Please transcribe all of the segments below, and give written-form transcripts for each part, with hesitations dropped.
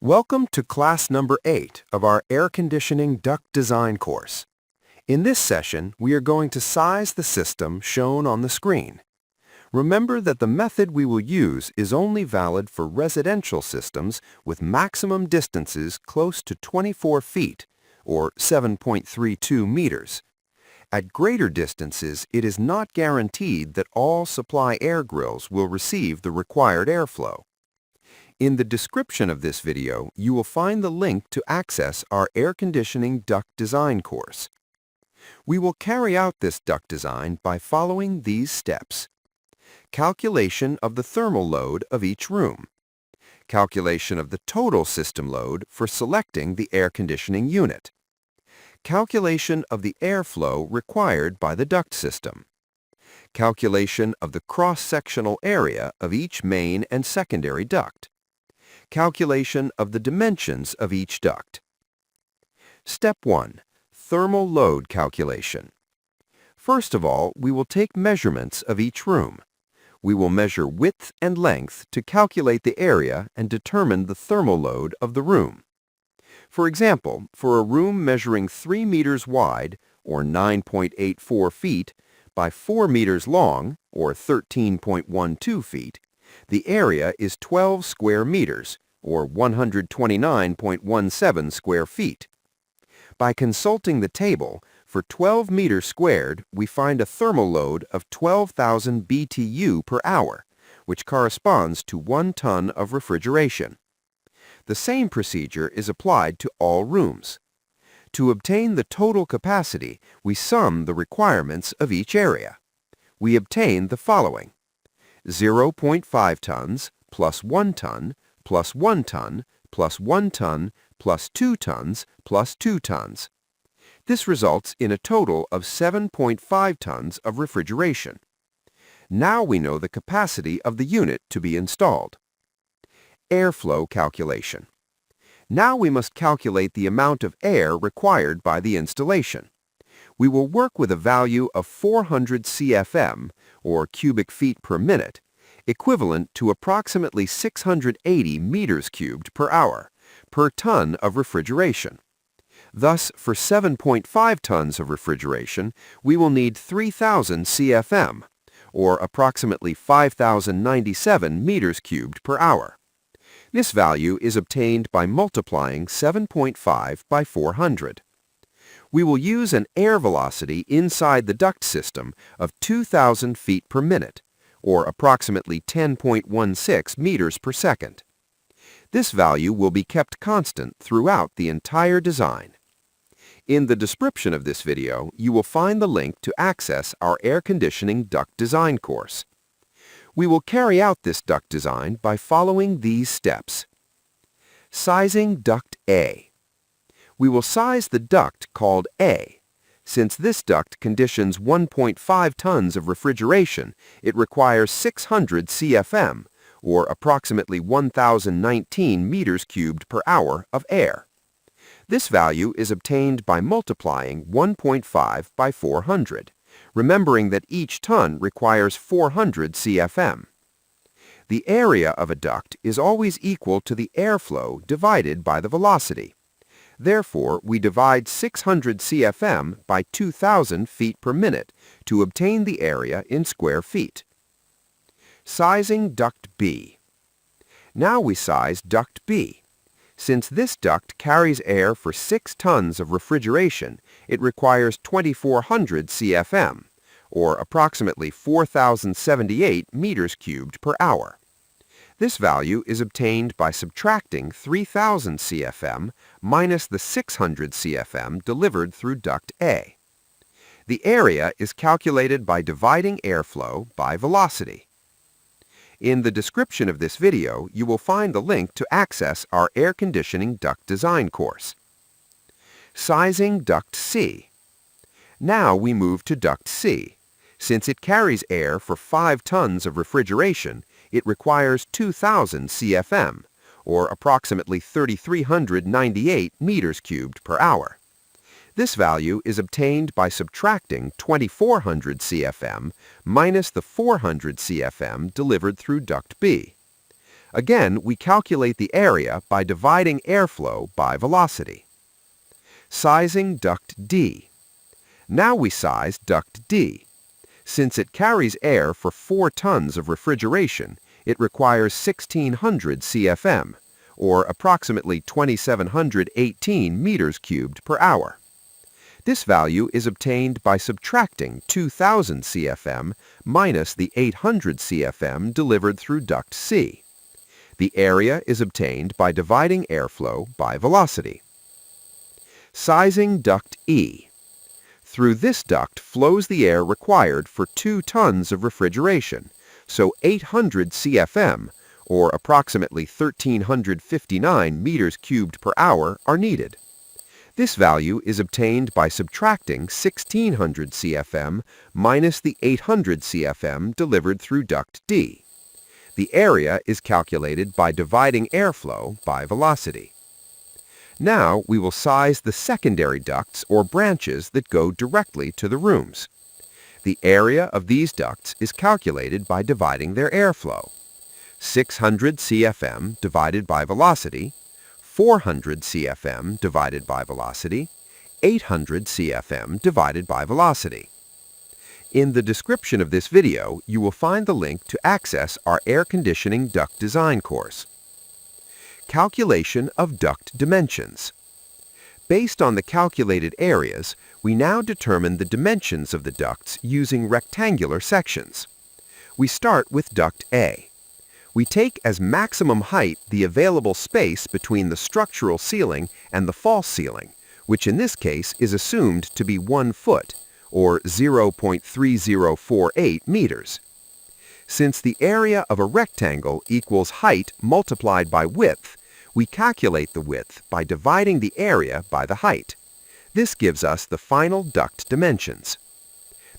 Welcome to class number 8 of our air conditioning duct design course. In this session, we are going to size the system shown on the screen. Remember that the method we will use is only valid for residential systems with maximum distances close to 24 feet, or 7.32 meters. At greater distances, it is not guaranteed that all supply air grills will receive the required airflow. In the description of this video, you will find the link to access our air conditioning duct design course. We will carry out this duct design by following these steps. Calculation of the thermal load of each room. Calculation of the total system load for selecting the air conditioning unit. Calculation of the airflow required by the duct system. Calculation of the cross-sectional area of each main and secondary duct. Calculation of the dimensions of each duct. Step 1. Thermal load calculation. First of all, we will take measurements of each room. We will measure width and length to calculate the area and determine the thermal load of the room. For example, for a room measuring 3 meters wide, or 9.84 feet, by 4 meters long, or 13.12 feet, the area is 12 square meters, or 129.17 square feet. By consulting the table, for 12 meters squared, we find a thermal load of 12,000 BTU per hour, which corresponds to 1 ton of refrigeration. The same procedure is applied to all rooms. To obtain the total capacity, we sum the requirements of each area. We obtain the following: 0.5 tons plus 1 ton plus 1 ton plus 1 ton plus 2 tons plus 2 tons. This results in a total of 7.5 tons of refrigeration. Now we know the capacity of the unit to be installed. Airflow calculation. Now we must calculate the amount of air required by the installation. We will work with a value of 400 CFM, or cubic feet per minute, equivalent to approximately 680 meters cubed per hour, per ton of refrigeration. Thus, for 7.5 tons of refrigeration, we will need 3,000 CFM, or approximately 5,097 meters cubed per hour. This value is obtained by multiplying 7.5 by 400. We will use an air velocity inside the duct system of 2,000 feet per minute, or approximately 10.16 meters per second. This value will be kept constant throughout the entire design. In the description of this video, you will find the link to access our air conditioning duct design course. We will carry out this duct design by following these steps. Sizing duct A. We will size the duct called A. Since this duct conditions 1.5 tons of refrigeration, it requires 600 CFM, or approximately 1,019 meters cubed per hour of air. This value is obtained by multiplying 1.5 by 400, remembering that each ton requires 400 CFM. The area of a duct is always equal to the airflow divided by the velocity. Therefore, we divide 600 CFM by 2,000 feet per minute to obtain the area in square feet. Sizing duct B. Now we size duct B. Since this duct carries air for 6 tons of refrigeration, it requires 2,400 CFM, or approximately 4,078 meters cubed per hour. This value is obtained by subtracting 3,000 CFM minus the 600 CFM delivered through duct A. The area is calculated by dividing airflow by velocity. In the description of this video, you will find the link to access our air conditioning duct design course. Sizing duct C. Now we move to duct C. Since it carries air for 5 tons of refrigeration, it requires 2,000 CFM, or approximately 3,398 meters cubed per hour. This value is obtained by subtracting 2,400 CFM minus the 400 CFM delivered through duct B. Again, we calculate the area by dividing airflow by velocity. Sizing duct D. Now we size duct D. Since it carries air for 4 tons of refrigeration, it requires 1,600 CFM, or approximately 2,718 meters cubed per hour. This value is obtained by subtracting 2,000 CFM minus the 800 CFM delivered through duct C. The area is obtained by dividing airflow by velocity. Sizing duct E. Through this duct flows the air required for 2 tons of refrigeration, so 800 CFM, or approximately 1,359 meters cubed per hour, are needed. This value is obtained by subtracting 1,600 CFM minus the 800 CFM delivered through duct D. The area is calculated by dividing airflow by velocity. Now we will size the secondary ducts or branches that go directly to the rooms. The area of these ducts is calculated by dividing their airflow. 600 CFM divided by velocity, 400 CFM divided by velocity, 800 CFM divided by velocity. In the description of this video, you will find the link to access our air conditioning duct design course. Calculation of duct dimensions. Based on the calculated areas, we now determine the dimensions of the ducts using rectangular sections. We start with duct A. We take as maximum height the available space between the structural ceiling and the false ceiling, which in this case is assumed to be 1 foot, or 0.3048 meters. Since the area of a rectangle equals height multiplied by width, we calculate the width by dividing the area by the height. This gives us the final duct dimensions.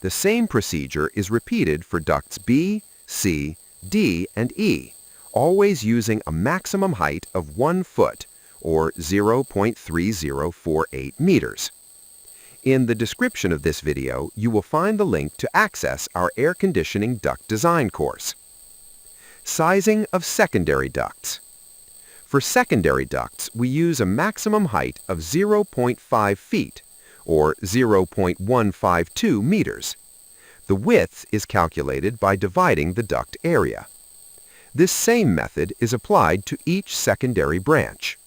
The same procedure is repeated for ducts B, C, D, and E, always using a maximum height of 1 foot, or 0.3048 meters. In the description of this video, you will find the link to access our air conditioning duct design course. Sizing of secondary ducts. For secondary ducts, we use a maximum height of 0.5 feet, or 0.152 meters. The width is calculated by dividing the duct area. This same method is applied to each secondary branch.